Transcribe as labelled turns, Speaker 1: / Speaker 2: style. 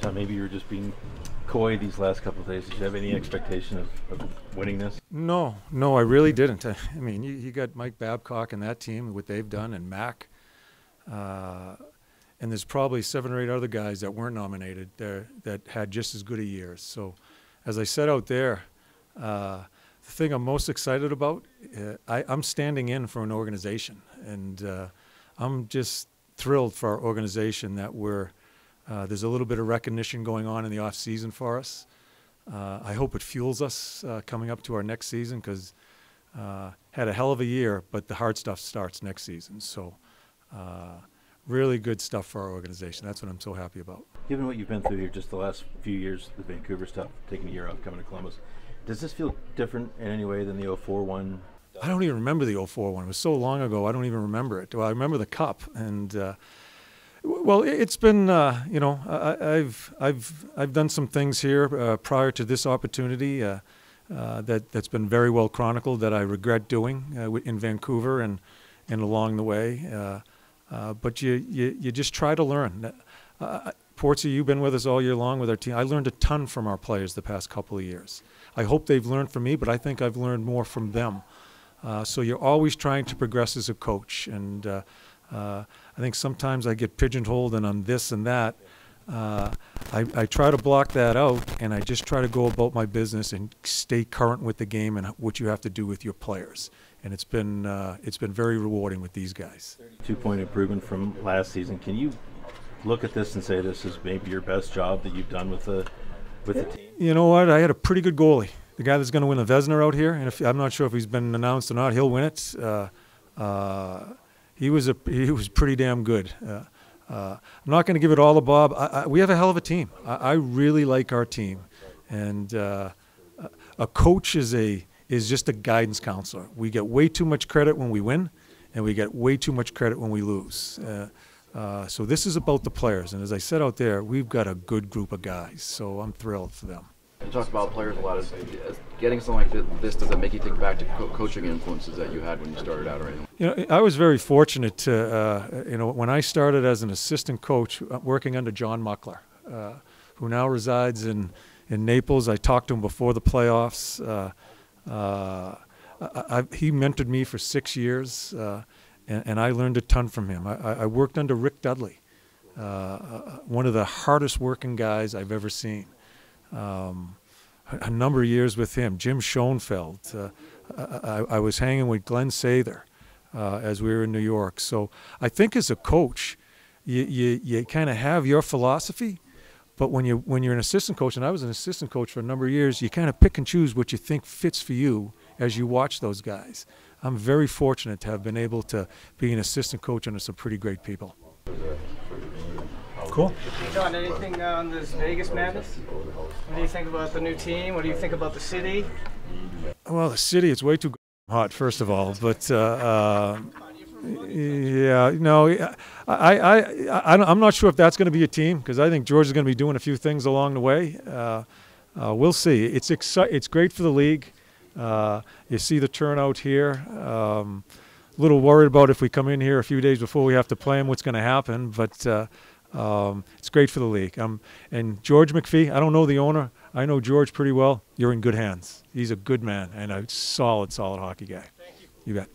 Speaker 1: Tom, maybe you were just being coy these last couple of days. Did you have any expectation of winning this?
Speaker 2: No, I really didn't. I mean, you got Mike Babcock and that team, what they've done, and Mac. And there's probably 7 or 8 other guys that weren't nominated there that had just as good a year. So, as I said out there, the thing I'm most excited about, I'm standing in for an organization, and I'm just thrilled for our organization that there's a little bit of recognition going on in the off season for us. I hope it fuels us coming up to our next season, because had a hell of a year, but the hard stuff starts next season. So really good stuff for our organization. That's what I'm so happy about.
Speaker 1: Given what you've been through here just the last few years, the Vancouver stuff, taking a year off, coming to Columbus, does this feel different in any way than the 04 one?
Speaker 2: I don't even remember the 04 one. It was so long ago, I don't even remember it. Well, I remember the Cup, and well, it's been you know, I've done some things here prior to this opportunity that's been very well chronicled that I regret doing in Vancouver and along the way. But you just try to learn. Portsy, you've been with us all year long with our team. I learned a ton from our players the past couple of years. I hope they've learned from me, but I think I've learned more from them. So you're always trying to progress as a coach, and I think sometimes I get pigeonholed and I'm this and that. I try to block that out, and I just try to go about my business and stay current with the game and what you have to do with your players. And it's been very rewarding with these guys.
Speaker 1: 2-point improvement from last season. Can you look at this and say this is maybe your best job that you've done with the team?
Speaker 2: You know what? I had a pretty good goalie. The guy that's going to win the Vezina out here, and I'm not sure if he's been announced or not, he'll win it. He was pretty damn good. I'm not going to give it all to Bob. We have a hell of a team. I really like our team, and a coach is just a guidance counselor. We get way too much credit when we win, and we get way too much credit when we lose. So this is about the players, and as I said out there, we've got a good group of guys, so I'm thrilled for them.
Speaker 3: You talk about players a lot. Getting something like this, does it make you think back to coaching influences that you had when you started out or anything?
Speaker 2: You know, I was very fortunate to, you know, when I started as an assistant coach working under John Muckler, who now resides in Naples. I talked to him before the playoffs. He mentored me for 6 years, and I learned a ton from him. I worked under Rick Dudley, one of the hardest working guys I've ever seen. A number of years with him. Jim Schoenfeld. I was hanging with Glenn Sather as we were in New York. So I think as a coach, you kind of have your philosophy, but when you're an assistant coach, and I was an assistant coach for a number of years, you kind of pick and choose what you think fits for you as you watch those guys. I'm very fortunate to have been able to be an assistant coach under some pretty great people. Cool.
Speaker 4: John, anything on this Vegas madness? What do you think about the new team? What do you think about the city?
Speaker 2: Well, the city, it's way too hot, first of all. But yeah, no, I'm not sure if that's going to be a team, because I think George is going to be doing a few things along the way. We'll see. It's great for the league. You see the turnout here. A little worried about if we come in here a few days before we have to play them, what's going to happen. But it's great for the league. And George McPhee, I don't know the owner. I know George pretty well. You're in good hands. He's a good man and a solid hockey guy.
Speaker 4: Thank you.
Speaker 2: You bet.